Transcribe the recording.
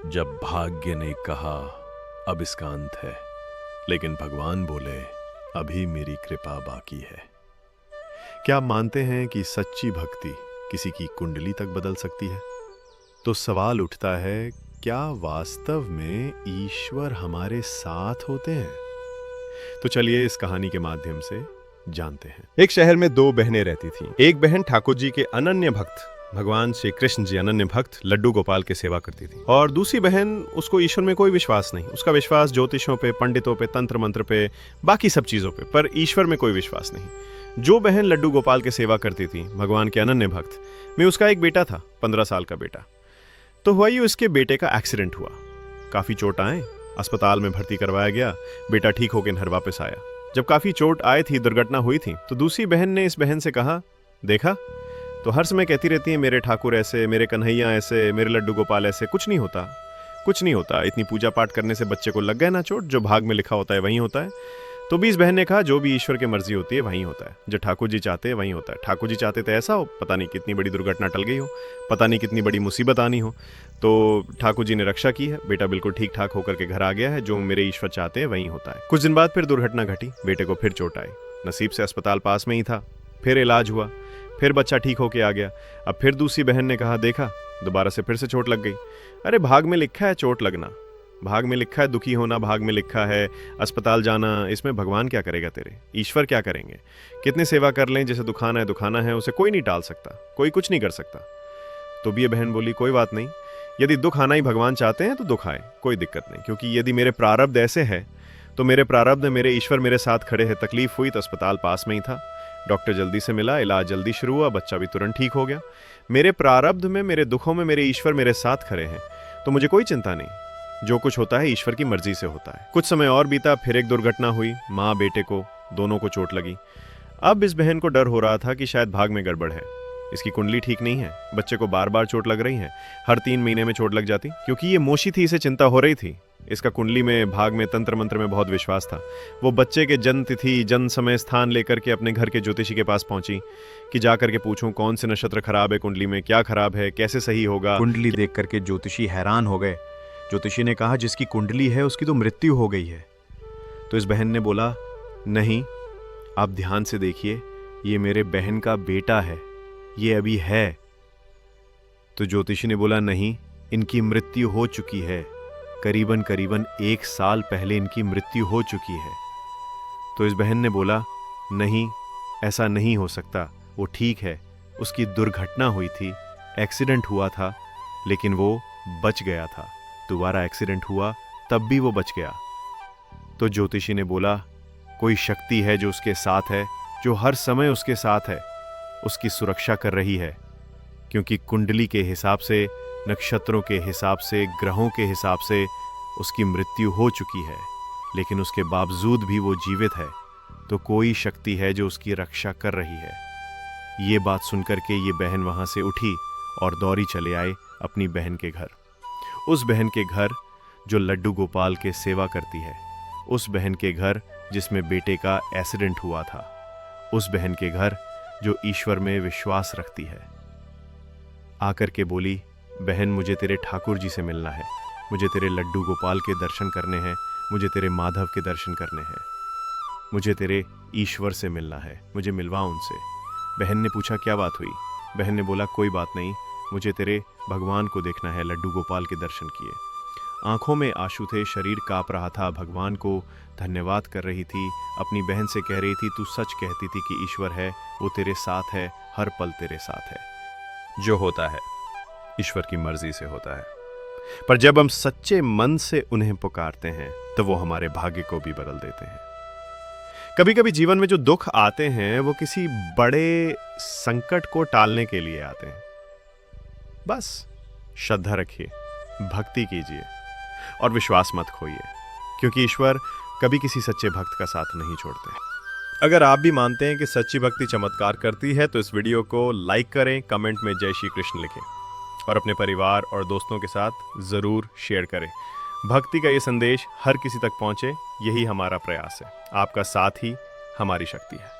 जब भाग्य ने कहा अब इसका अंत है, लेकिन भगवान बोले अभी मेरी कृपा बाकी है। क्या आप मानते हैं कि सच्ची भक्ति किसी की कुंडली तक बदल सकती है? तो सवाल उठता है, क्या वास्तव में ईश्वर हमारे साथ होते हैं? तो चलिए इस कहानी के माध्यम से जानते हैं। एक शहर में दो बहनें रहती थीं। एक बहन ठाकुर जी के अनन्य भक्त भगवान श्री कृष्ण जी अनन्य भक्त लड्डू गोपाल की सेवा करती थी, और दूसरी बहन, उसको ईश्वर में कोई विश्वास नहीं। उसका विश्वास ज्योतिषों पे, पंडितों पे, तंत्र मंत्र पे, बाकी सब चीजों पे, पर ईश्वर में कोई विश्वास नहीं। जो बहन लड्डू गोपाल की सेवा करती थी, भगवान के अनन्य भक्त में, उसका एक बेटा था, 15 साल का बेटा। तो हुआ यूं, इसके बेटे का एक्सीडेंट हुआ, काफी चोट आए, अस्पताल में भर्ती करवाया गया। बेटा ठीक होकर घर वापस आया। जब काफी चोट आई थी, दुर्घटना हुई थी, तो दूसरी बहन ने इस बहन से कहा, देखा तो हर समय कहती रहती है मेरे ठाकुर ऐसे, मेरे कन्हैया ऐसे, मेरे लड्डू गोपाल ऐसे, कुछ नहीं होता, कुछ नहीं होता। इतनी पूजा पाठ करने से बच्चे को लग गए ना चोट, जो भाग में लिखा होता है वहीं होता है। तो भी इस बहन ने कहा, जो भी ईश्वर की मर्जी होती है वहीं होता है, जो ठाकुर जी चाहते हैं वहीं होता है। ठाकुर जी चाहते तो ऐसा हो, पता नहीं कितनी बड़ी दुर्घटना टल गई हो, पता नहीं कितनी बड़ी मुसीबत आनी हो। तो ठाकुर जी ने रक्षा की है, बेटा बिल्कुल ठीक ठाक होकर के घर आ गया है। जो मेरे ईश्वर चाहते हैं वहीं होता है। कुछ दिन बाद फिर दुर्घटना घटी, बेटे को फिर चोट आई। नसीब से अस्पताल पास में ही था, फिर इलाज हुआ, फिर बच्चा ठीक होके आ गया। अब फिर दूसरी बहन ने कहा, देखा दोबारा से फिर से चोट लग गई। अरे भाग में लिखा है चोट लगना, भाग में लिखा है दुखी होना, भाग में लिखा है अस्पताल जाना, इसमें भगवान क्या करेगा तेरे, ईश्वर क्या करेंगे? कितने सेवा कर लें, जैसे दुखाना है, उसे कोई नहीं टाल सकता, कोई कुछ नहीं कर सकता। तो भी ये बहन बोली, कोई बात नहीं, यदि दुख आना ही भगवान चाहते हैं तो दुख आए, कोई दिक्कत नहीं, क्योंकि यदि मेरे प्रारब्ध ऐसे है तो मेरे प्रारब्ध, मेरे ईश्वर मेरे साथ खड़े हैं। तकलीफ हुई तो अस्पताल पास में ही था, डॉक्टर जल्दी से मिला, इलाज जल्दी शुरू हुआ, बच्चा भी तुरंत ठीक हो गया। मेरे प्रारब्ध में, मेरे दुखों में मेरे ईश्वर मेरे साथ खड़े हैं, तो मुझे कोई चिंता नहीं। जो कुछ होता है ईश्वर की मर्जी से होता है। कुछ समय और बीता, फिर एक दुर्घटना हुई, माँ बेटे को दोनों को चोट लगी। अब इस बहन को डर हो रहा था कि शायद भाग में गड़बड़ है, इसकी कुंडली ठीक नहीं है, बच्चे को बार बार चोट लग रही है, हर 3 महीने में चोट लग जाती। क्योंकि ये मोशी थी, इसे चिंता हो रही थी। इसका कुंडली में, भाग में, तंत्र मंत्र में बहुत विश्वास था। वो बच्चे के जन्म तिथि, जन्म समय, स्थान लेकर के अपने घर के ज्योतिषी के पास पहुंची कि जाकर के पूछूं कौन से नक्षत्र खराब है कुंडली में, क्या खराब है, कैसे सही होगा। कुंडली देख करके ज्योतिषी हैरान हो गए। ज्योतिषी ने कहा, जिसकी कुंडली है उसकी तो मृत्यु हो गई है। तो इस बहन ने बोला, नहीं, आप ध्यान से देखिए, ये मेरे बहन का बेटा है, ये अभी है। तो ज्योतिषी ने बोला, नहीं, इनकी मृत्यु हो चुकी है, करीबन 1 साल पहले इनकी मृत्यु हो चुकी है। तो इस बहन ने बोला, नहीं, ऐसा नहीं हो सकता, वो ठीक है, उसकी दुर्घटना हुई थी, एक्सीडेंट हुआ था, लेकिन वो बच गया था। दोबारा एक्सीडेंट हुआ, तब भी वो बच गया। तो ज्योतिषी ने बोला, कोई शक्ति है जो उसके साथ है, जो हर समय उसके साथ है, उसकी सुरक्षा कर रही है। क्योंकि कुंडली के हिसाब से, नक्षत्रों के हिसाब से, ग्रहों के हिसाब से उसकी मृत्यु हो चुकी है, लेकिन उसके बावजूद भी वो जीवित है। तो कोई शक्ति है जो उसकी रक्षा कर रही है। ये बात सुनकर के ये बहन वहां से उठी और दौड़ी चले आए अपनी बहन के घर। उस बहन के घर जो लड्डू गोपाल के सेवा करती है, उस बहन के घर जिसमें बेटे का एक्सीडेंट हुआ था, उस बहन के घर जो ईश्वर में विश्वास रखती है। आकर के बोली, बहन, मुझे तेरे ठाकुर जी से मिलना है, मुझे तेरे लड्डू गोपाल के दर्शन करने हैं, मुझे तेरे माधव के दर्शन करने हैं, मुझे तेरे ईश्वर से मिलना है, मुझे मिलवा उनसे। बहन ने पूछा, क्या बात हुई? बहन ने बोला, कोई बात नहीं, मुझे तेरे भगवान को देखना है। लड्डू गोपाल के दर्शन किए, आंखों में आंसू थे, शरीर कांप रहा था, भगवान को धन्यवाद कर रही थी, अपनी बहन से कह रही थी, तू सच कहती थी कि ईश्वर है, वो तेरे साथ है, हर पल तेरे साथ है। जो होता है ईश्वर की मर्जी से होता है, पर जब हम सच्चे मन से उन्हें पुकारते हैं तो वो हमारे भाग्य को भी बदल देते हैं। कभी कभी जीवन में जो दुख आते हैं वो किसी बड़े संकट को टालने के लिए आते हैं। बस श्रद्धा रखिए, भक्ति कीजिए और विश्वास मत खोइए, क्योंकि ईश्वर कभी किसी सच्चे भक्त का साथ नहीं छोड़ते। अगर आप भी मानते हैं कि सच्ची भक्ति चमत्कार करती है तो इस वीडियो को लाइक करें, कमेंट में जय श्री कृष्ण लिखें और अपने परिवार और दोस्तों के साथ ज़रूर शेयर करें। भक्ति का ये संदेश हर किसी तक पहुंचे, यही हमारा प्रयास है। आपका साथ ही हमारी शक्ति है।